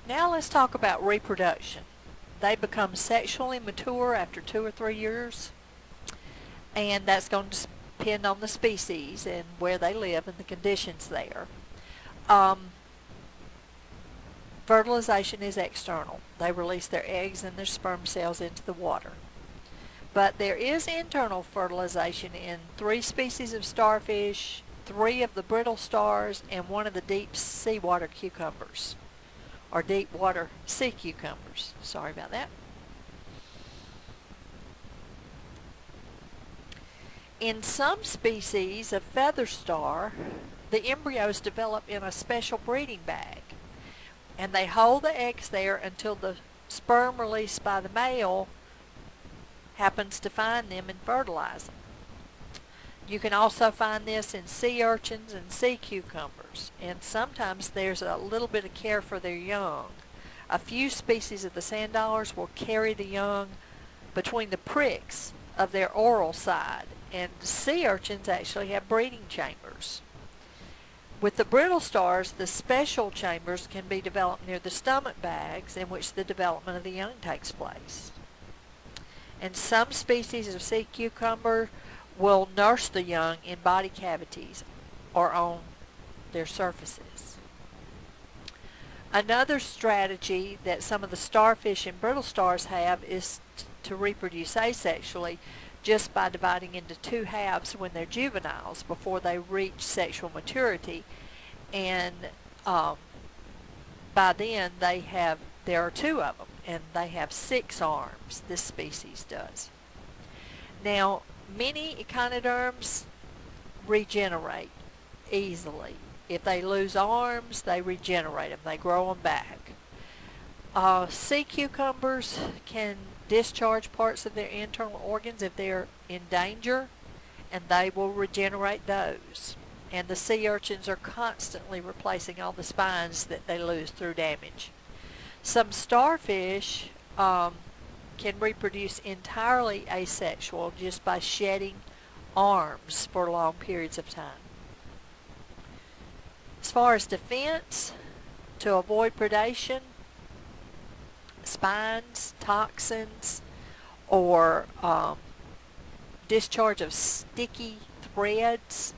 Now let's talk about reproduction. They become sexually mature after 2 or 3 years, and that's going to depend on the species and where they live and the conditions there. Um, Fertilization is external. They release their eggs and their sperm cells into the water. But there is internal fertilization in 3 species of starfish, 3 of the brittle stars, and 1 of the deep seawater cucumbers, or deep water sea cucumbers. Sorry about that. In some species of feather star, the embryos develop in a special breeding bag, and they hold the eggs there until the sperm released by the male happens to find them and fertilize them. You can also find this in sea urchins and sea cucumbers, and sometimes there's a little bit of care for their young. A few species of the sand dollars will carry the young between the pricks of their oral side, and sea urchins actually have breeding chambers. With the brittle stars, the special chambers can be developed near the stomach bags in which the development of the young takes place. And some species of sea cucumber will nurse the young in body cavities or on their surfaces. Another strategy that some of the starfish and brittle stars have is to reproduce asexually, just by dividing into 2 halves when they're juveniles before they reach sexual maturity, and by then there are 2 of them, and they have 6 arms. This species does. Now, many echinoderms regenerate easily. If they lose arms, they regenerate them. They grow them back. Sea cucumbers can discharge parts of their internal organs if they're in danger, and they will regenerate those. And the sea urchins are constantly replacing all the spines that they lose through damage. Some starfish can reproduce entirely asexual just by shedding arms for long periods of time. As far as defense, to avoid predation, spines, toxins, or discharge of sticky threads,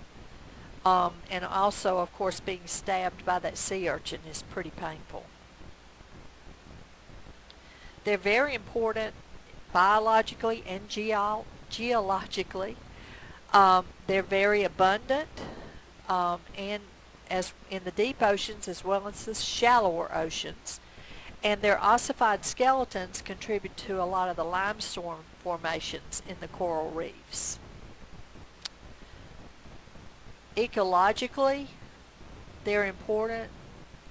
and also, of course, being stabbed by that sea urchin is pretty painful. They're very important biologically and geologically. They're very abundant, and as in the deep oceans as well as the shallower oceans. And their ossified skeletons contribute to a lot of the limestone formations in the coral reefs. Ecologically, they're important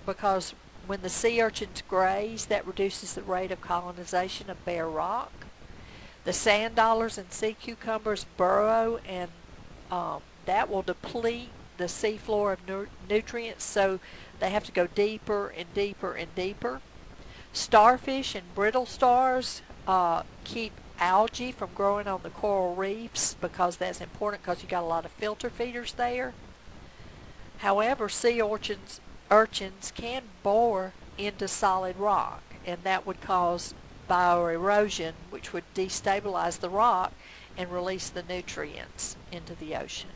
because when the sea urchins graze, that reduces the rate of colonization of bare rock. The sand dollars and sea cucumbers burrow, and that will deplete the seafloor of nutrients, so they have to go deeper and deeper and deeper. Starfish and brittle stars keep algae from growing on the coral reefs because that's important because you got a lot of filter feeders there. However, sea urchins can bore into solid rock, and that would cause bioerosion, which would destabilize the rock and release the nutrients into the ocean.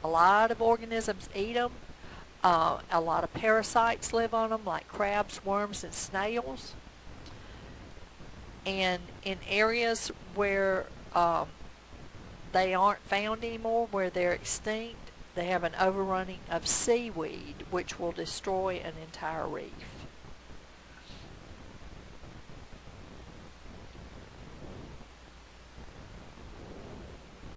A lot of organisms eat them. A lot of parasites live on them, like crabs, worms, and snails. And in areas where they aren't found anymore, where they're extinct, they have an overrunning of seaweed, which will destroy an entire reef.